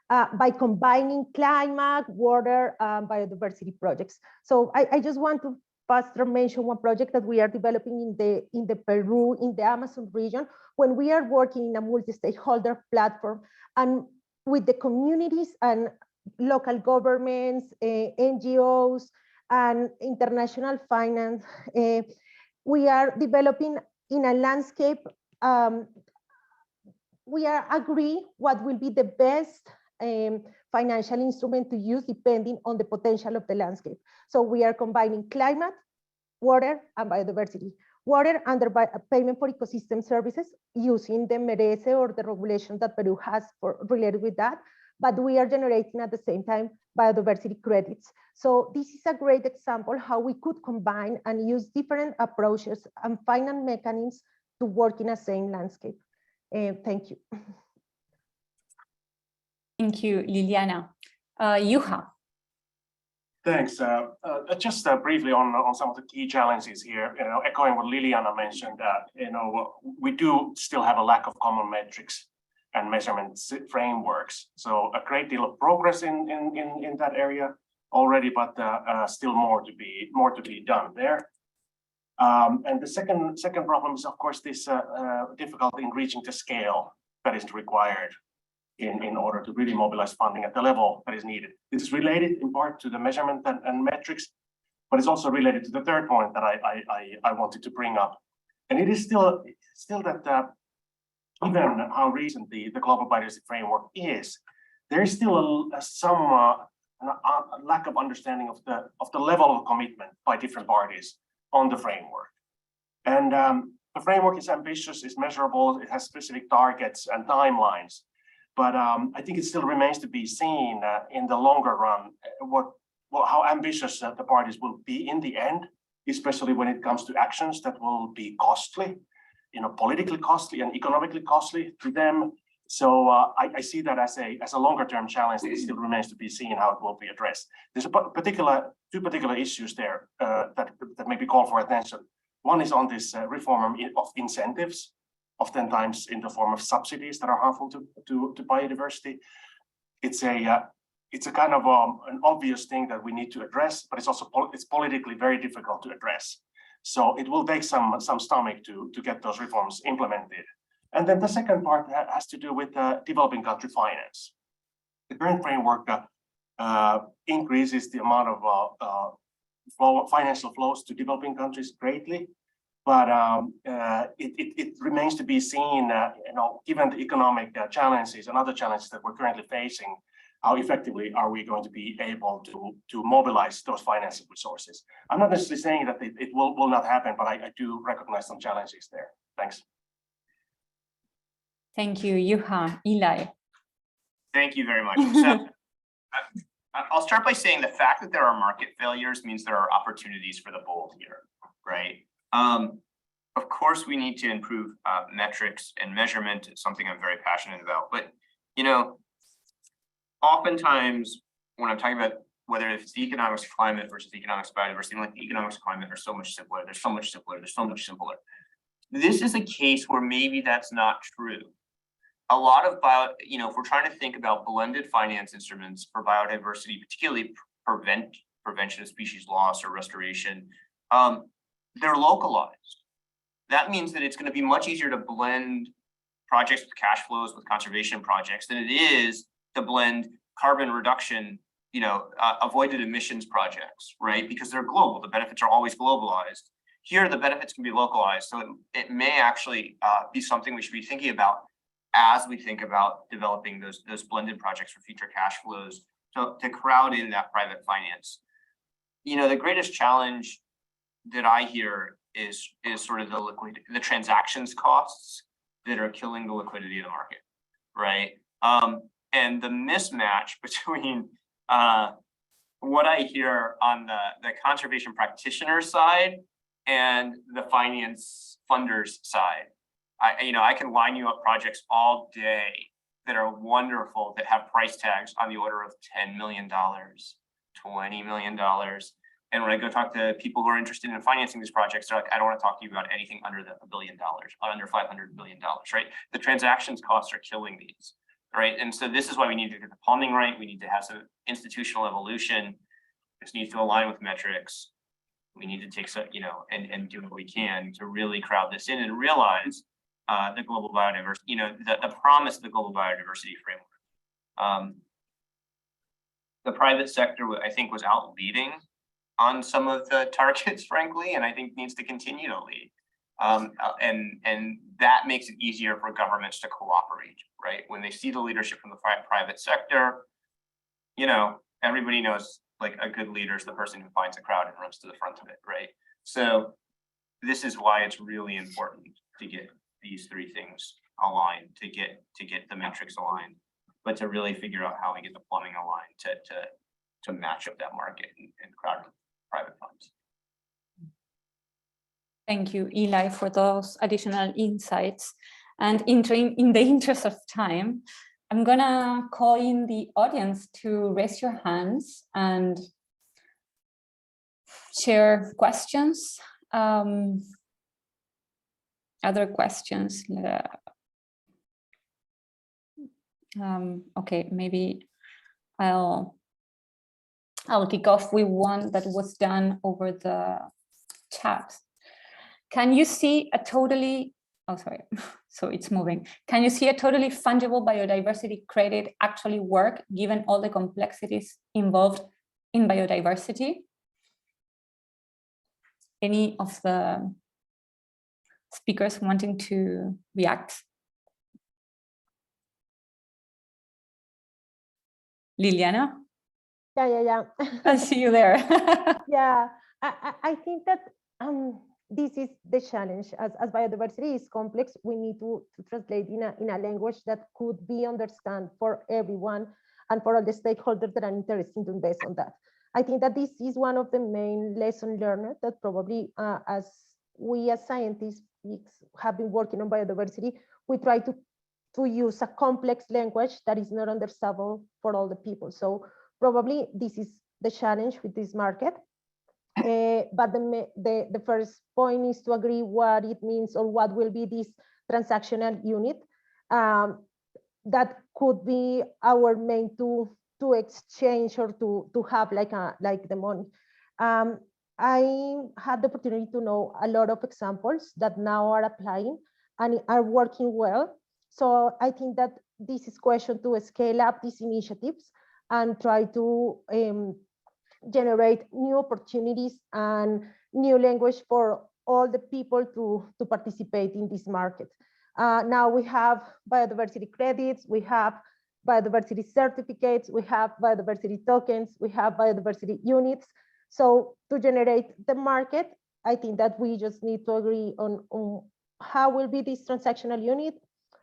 by combining climate, water, biodiversity projects. So I just want to faster mention one project that we are developing in the Peru, in the Amazon region, when we are working in a multi-stakeholder platform and with the communities and local governments, NGOs, and international finance. We are developing in a landscape. We are agree what will be the best financial instrument to use depending on the potential of the landscape. So we are combining climate, water, and biodiversity. Water under payment for ecosystem services using the MERECE or the regulation that Peru has related with that. But we are generating at the same time biodiversity credits. So this is a great example how we could combine and use different approaches and find mechanisms to work in the same landscape. Thank you. Thank you, Liliana. Juha. Thanks. Just briefly on some of the key challenges here, echoing what Liliana mentioned, we do still have a lack of common metrics and measurement frameworks. So a great deal of progress in that area already, but still more to be done there. And the second problem is, of course, this difficulty in reaching the scale that is required in order to really mobilize funding at the level that is needed. This is related in part to the measurement and metrics, but it's also related to the third point that I wanted to bring up. And it is still that even how recent the Global Biodiversity Framework is, there is still some lack of understanding of the level of commitment by different parties on the framework. And the framework is ambitious, it's measurable, it has specific targets and timelines. But I think it still remains to be seen in the longer run how ambitious the parties will be in the end, especially when it comes to actions that will be costly, politically costly and economically costly to them. So I see that as a longer term challenge that still remains to be seen how it will be addressed. There's two particular issues there that maybe call for attention. One is on this reform of incentives, oftentimes in the form of subsidies that are harmful to biodiversity. It's a kind of an obvious thing that we need to address, but it's politically very difficult to address. So it will take some stomach to get those reforms implemented. And then the second part has to do with developing country finance. The current framework increases the amount of financial flows to developing countries greatly. But it remains to be seen, given the economic challenges and other challenges that we're currently facing, how effectively are we going to be able to mobilize those financial resources? I'm not necessarily saying that it will not happen, but I do recognize some challenges there. Thanks. Thank you, Juha. Eli. Thank you very much. So, I'll start by saying the fact that there are market failures means there are opportunities for the bold here, right? Of course, we need to improve metrics and measurement. It's something I'm very passionate about. But, oftentimes when I'm talking about whether it's the economics of climate versus the economics of biodiversity, like the economics of climate are so much simpler. They're so much simpler. They're so much simpler. This is a case where maybe that's not true. A lot of if we're trying to think about blended finance instruments for biodiversity, particularly prevention of species loss or restoration, they're localized. That means that it's going to be much easier to blend projects with cash flows with conservation projects than it is to blend carbon reduction, avoided emissions projects, right? Because they're global. The benefits are always globalized. Here, the benefits can be localized. So it may actually be something we should be thinking about as we think about developing those blended projects for future cash flows to crowd in that private finance. The greatest challenge that I hear is sort of the transactions costs that are killing the liquidity of the market, right? And the mismatch between what I hear on the conservation practitioner side and the finance funders side. I can line you up projects all day that are wonderful, that have price tags on the order of $10 million, $20 million. And when I go talk to people who are interested in financing these projects, they're like, I don't want to talk to you about anything under $1 billion, under $500 million, right? The transactions costs are killing these, right? And so this is why we need to get the plumbing right. We need to have some institutional evolution. This needs to align with metrics. We need to take some, and do what we can to really crowd this in and realize the global biodiversity, the promise of the global biodiversity framework. The private sector, I think, was out leading on some of the targets, frankly, and I think needs to continue to lead. And that makes it easier for governments to cooperate, right? When they see the leadership from the private sector, everybody knows, like, a good leader is the person who finds a crowd and runs to the front of it, right? So this is why it's really important to get these three things aligned, to get the metrics aligned, but to really figure out how we get the plumbing aligned to match up that market and crowd private funds. Thank you, Eli, for those additional insights. And in the interest of time, I'm gonna call in the audience to raise your hands and share questions. Other questions? Okay, maybe I'll kick off with one that was done over the chat. Can you see a totally, oh, sorry, so it's moving. Can you see a totally fungible biodiversity credit actually work given all the complexities involved in biodiversity? Any of the speakers wanting to react? Liliana? Yeah. I see you there. Yeah, I think that this is the challenge. As biodiversity is complex, we need to translate in a language that could be understood for everyone and for all the stakeholders that are interested to invest on that. I think that this is one of the main lessons learned that probably as we as scientists have been working on biodiversity, we try to use a complex language that is not understandable for all the people. So probably this is the challenge with this market. But the first point is to agree what it means or what will be this transactional unit that could be our main to exchange or to have like the money. I had the opportunity to know a lot of examples that now are applying and are working well. So I think that this is question to scale up these initiatives and try to generate new opportunities and new language for all the people to participate in this market. Now we have biodiversity credits, we have biodiversity certificates, we have biodiversity tokens, we have biodiversity units. So to generate the market, I think that we just need to agree on how will be this transactional unit,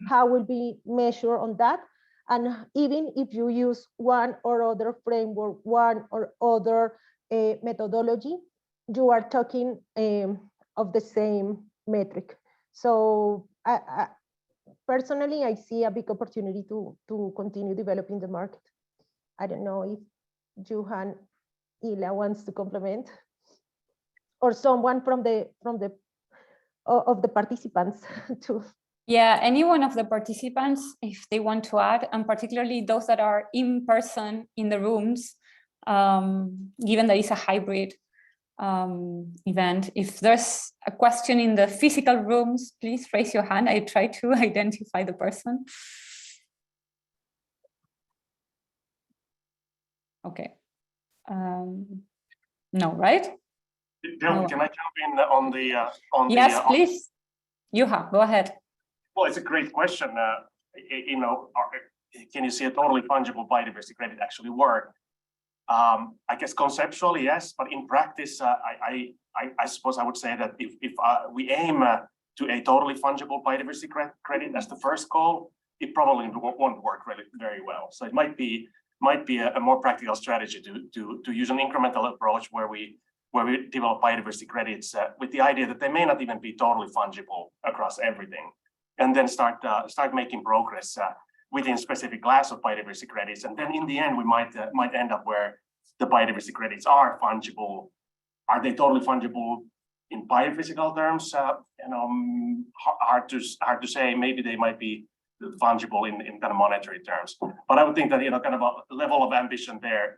how will be measured on that. And even if you use one or other framework, one or other methodology, you are talking of the same metric. So personally, I see a big opportunity to continue developing the market. I don't know if Juha, Ila wants to complement, or someone from the participants too. Yeah, any one of the participants, if they want to add, and particularly those that are in person in the rooms, given that it's a hybrid event. If there's a question in the physical rooms, please raise your hand. I try to identify the person. Okay. No, right? No. Can I jump in on the? Yes, please. Juha, go ahead. Well, it's a great question. Can you see a totally fungible biodiversity credit actually work? I guess conceptually, yes, but in practice, I suppose I would say that if we aim to a totally fungible biodiversity credit as the first goal, it probably won't work really very well. So it might be a more practical strategy to use an incremental approach where we develop biodiversity credits with the idea that they may not even be totally fungible across everything, and then start making progress within specific class of biodiversity credits. And then in the end, we might end up where the biodiversity credits are fungible Are they totally fungible in biophysical terms? Hard to say. Maybe they might be fungible in kind of monetary terms. But I would think that kind of a level of ambition there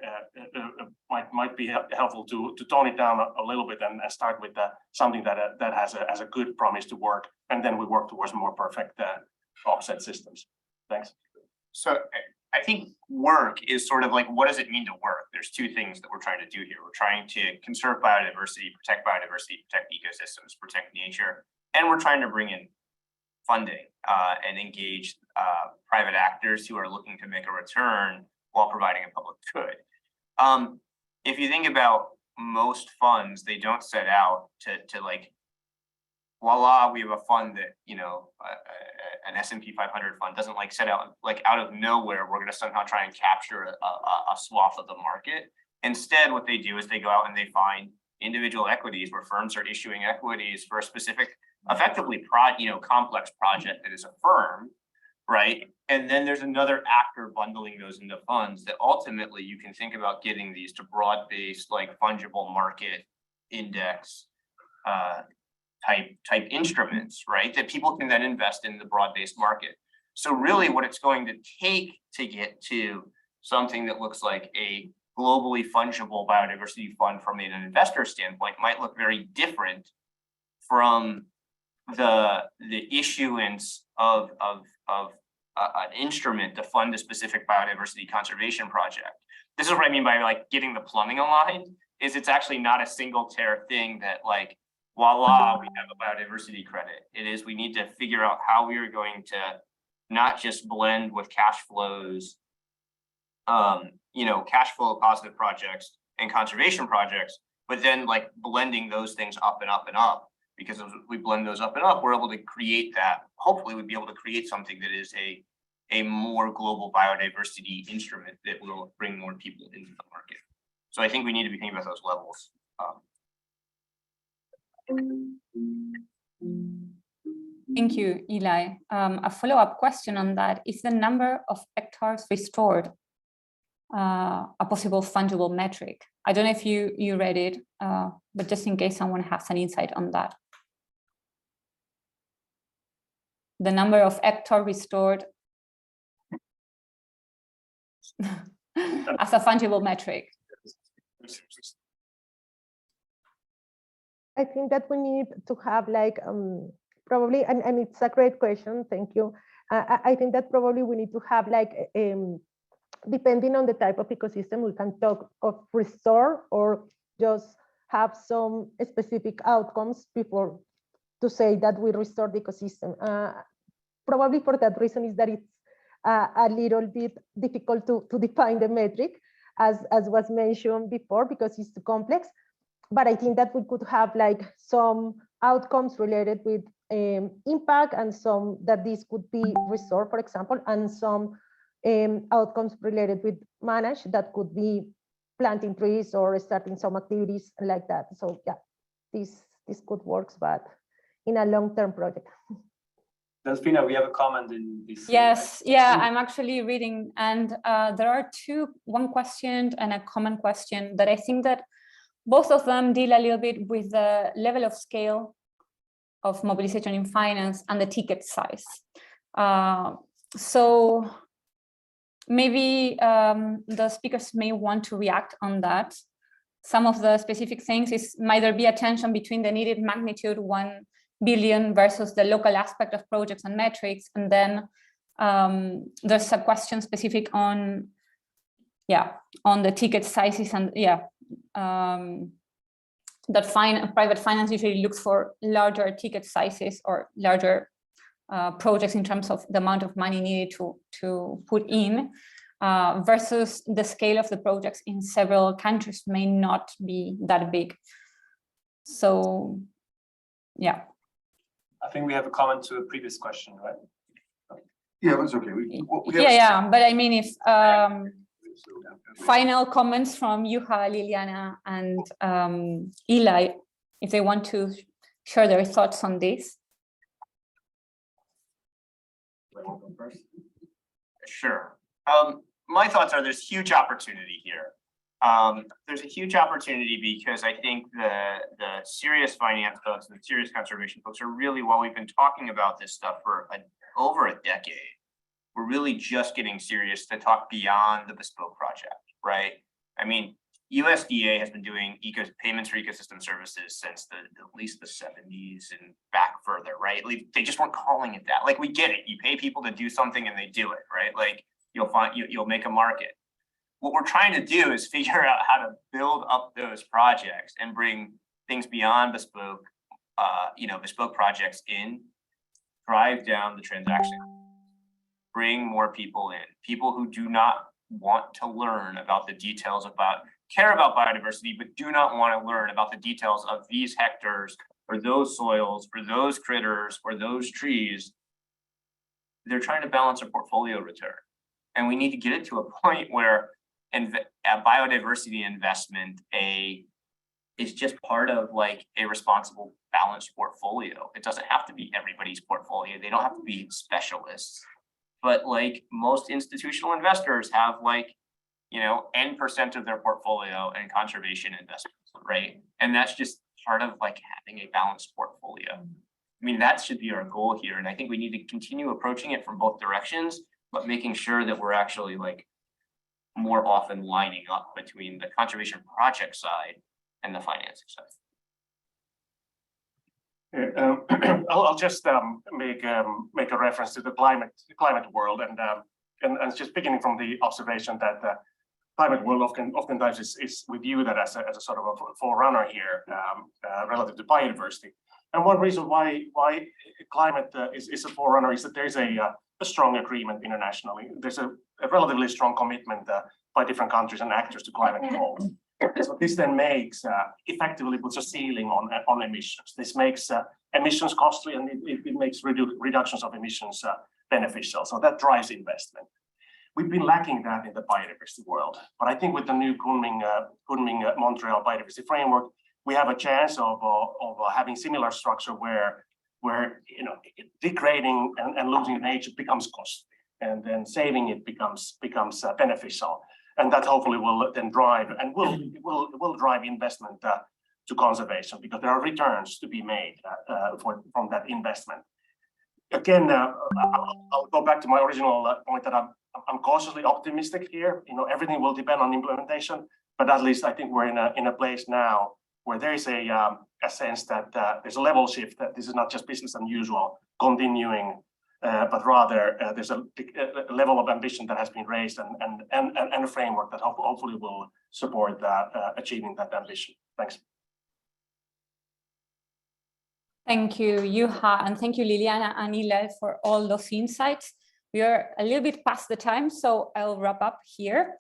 might be helpful to tone it down a little bit and start with something that has a good promise to work, and then we work towards more perfect offset systems. Thanks. So I think work is sort of like, what does it mean to work? There's two things that we're trying to do here. We're trying to conserve biodiversity, protect ecosystems, protect nature, and we're trying to bring in funding and engage private actors who are looking to make a return while providing a public good. If you think about most funds, they don't set out to like, voila, we have a fund that, an S&P 500 fund doesn't like set out like out of nowhere, we're going to somehow try and capture a swath of the market. Instead, what they do is they go out and they find individual equities where firms are issuing equities for a specific, effectively, complex project that is a firm, right? And then there's another actor bundling those into funds that ultimately you can think about getting these to broad-based, like fungible market index type instruments, right? That people can then invest in the broad-based market. So really what it's going to take to get to something that looks like a globally fungible biodiversity fund from an investor standpoint might look very different from the issuance of an instrument to fund a specific biodiversity conservation project. This is what I mean by like getting the plumbing aligned, is it's actually not a single tear thing that like, voila, we have a biodiversity credit. It is, we need to figure out how we are going to not just blend with cash flows, cash flow positive projects and conservation projects, but then like blending those things up and up and up. Because as we blend those up and up, we're able to create that. Hopefully we'd be able to create something that is a more global biodiversity instrument that will bring more people into the market. So I think we need to be thinking about those levels. Thank you, Eli. A follow-up question on that: is the number of hectares restored a possible fungible metric? I don't know if you read it, but just in case someone has an insight on that. The number of hectares restored as a fungible metric. I think that we need to have like probably, and it's a great question, thank you. I think that probably we need to have like, depending on the type of ecosystem, we can talk of restore or just have some specific outcomes before to say that we restore the ecosystem. Probably for that reason is that it's a little bit difficult to define the metric, as was mentioned before, because it's too complex. But I think that we could have like some outcomes related with impact, and some that this could be restored, for example, and some outcomes related with manage that could be planting trees or starting some activities like that. So yeah, this could work, but in a long-term project. Delfina, we have a comment in this. Yes, yeah, I'm actually reading, and there are one question and a common question that I think that both of them deal a little bit with the level of scale of mobilization in finance and the ticket size. So maybe the speakers may want to react on that. Some of the specific things might there be a tension between the needed magnitude, 1 billion, versus the local aspect of projects and metrics. And then there's a question specific on the ticket sizes, and that private finance usually looks for larger ticket sizes or larger projects in terms of the amount of money needed to put in, versus the scale of the projects in several countries may not be that big. So, yeah. I think we have a comment to a previous question, right? Yeah, that's okay. But I mean, if final comments from Juha, Liliana, and Eli, if they want to share their thoughts on this. Sure. My thoughts are there's huge opportunity here. There's a huge opportunity because I think the serious finance folks and the serious conservation folks are really, while we've been talking about this stuff for over a decade, we're really just getting serious to talk beyond the bespoke project, right? I mean, USDA has been doing payments for ecosystem services since at least the 70s and back further, right? Like, they just weren't calling it that. Like, we get it. You pay people to do something and they do it, right? Like, you'll make a market. What we're trying to do is figure out how to build up those projects and bring things beyond bespoke, bespoke projects in, drive down the transaction, bring more people in, people who do not want to learn about the details care about biodiversity, but do not want to learn about the details of these hectares or those soils or those critters or those trees. They're trying to balance a portfolio return. And we need to get it to a point where a biodiversity investment is just part of like a responsible balanced portfolio. It doesn't have to be everybody's portfolio. They don't have to be specialists. But like most institutional investors have like, N% of their portfolio in conservation investments, right? And that's just part of like having a balanced portfolio. I mean, that should be our goal here. And I think we need to continue approaching it from both directions, but making sure that we're actually like more often lining up between the conservation project side and the financing side. I'll just make a reference to the climate world, and just beginning from the observation that the climate world oftentimes is we view that as a sort of a forerunner here relative to biodiversity. And one reason why climate is a forerunner is that there's a strong agreement internationally. There's a relatively strong commitment by different countries and actors to climate goals. So this then makes effectively puts a ceiling on emissions. This makes emissions costly, and it makes reductions of emissions beneficial. So that drives investment. We've been lacking that in the biodiversity world, but I think with the new Kunming-Montreal Biodiversity Framework, we have a chance of having similar structure where degrading and losing nature becomes costly, and then saving it becomes beneficial, and that hopefully will then drive and will drive investment to conservation, because there are returns to be made from that investment. Again, I'll go back to my original point that I'm cautiously optimistic here. Everything will depend on implementation, but at least I think we're in a place now where there is a sense that there's a level shift, that this is not just business as usual continuing, but rather there's a level of ambition that has been raised, and a framework that hopefully will support achieving that ambition. Thanks. Thank you, Juha, and thank you, Liliana and Eli, for all those insights. We are a little bit past the time, so I'll wrap up here.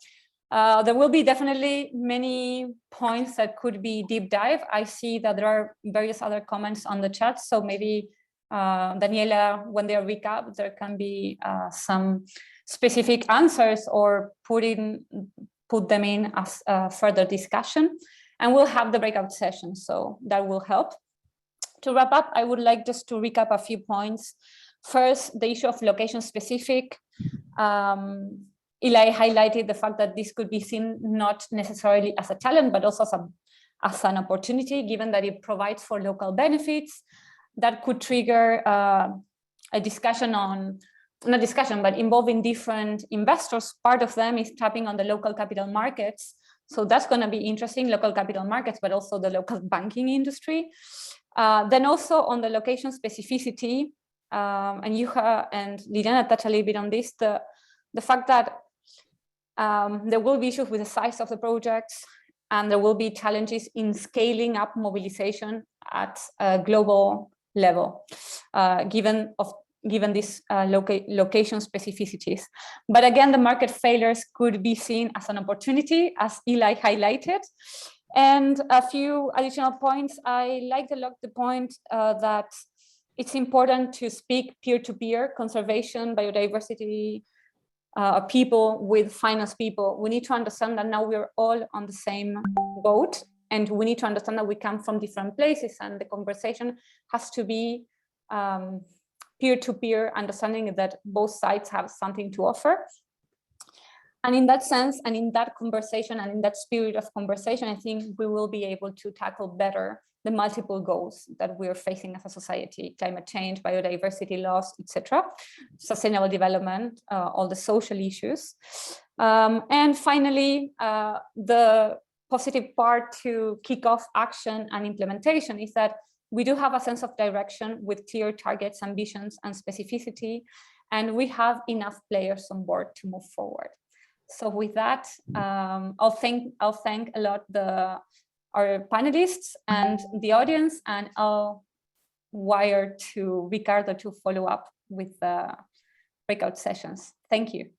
There will be definitely many points that could be deep dive. I see that there are various other comments on the chat, so maybe Daniela, when they recap, there can be some specific answers or put them in as further discussion, and we'll have the breakout session, so that will help. To wrap up, I would like just to recap a few points. First, the issue of location specific. Eli highlighted the fact that this could be seen not necessarily as a challenge, but also as an opportunity, given that it provides for local benefits that could trigger a discussion on, not discussion, but involving different investors. Part of them is tapping on the local capital markets. So that's going to be interesting, local capital markets, but also the local banking industry. Then also on the location specificity, and Juha and Liliana touch a little bit on this, the fact that there will be issues with the size of the projects, and there will be challenges in scaling up mobilization at a global level, given these location specificities. But again, the market failures could be seen as an opportunity, as Eli highlighted. And a few additional points. I liked a lot the point that it's important to speak peer-to-peer conservation, biodiversity, people with finance people. We need to understand that now we're all on the same boat, and we need to understand that we come from different places, and the conversation has to be peer-to-peer, understanding that both sides have something to offer. And in that sense, and in that conversation, and in that spirit of conversation, I think we will be able to tackle better the multiple goals that we are facing as a society: climate change, biodiversity loss, etc., sustainable development, all the social issues. And finally, the positive part to kick off action and implementation is that we do have a sense of direction with clear targets, ambitions, and specificity, and we have enough players on board to move forward. So with that, I'll thank a lot our panelists and the audience, and I'll wire to Ricardo to follow up with the breakout sessions. Thank you.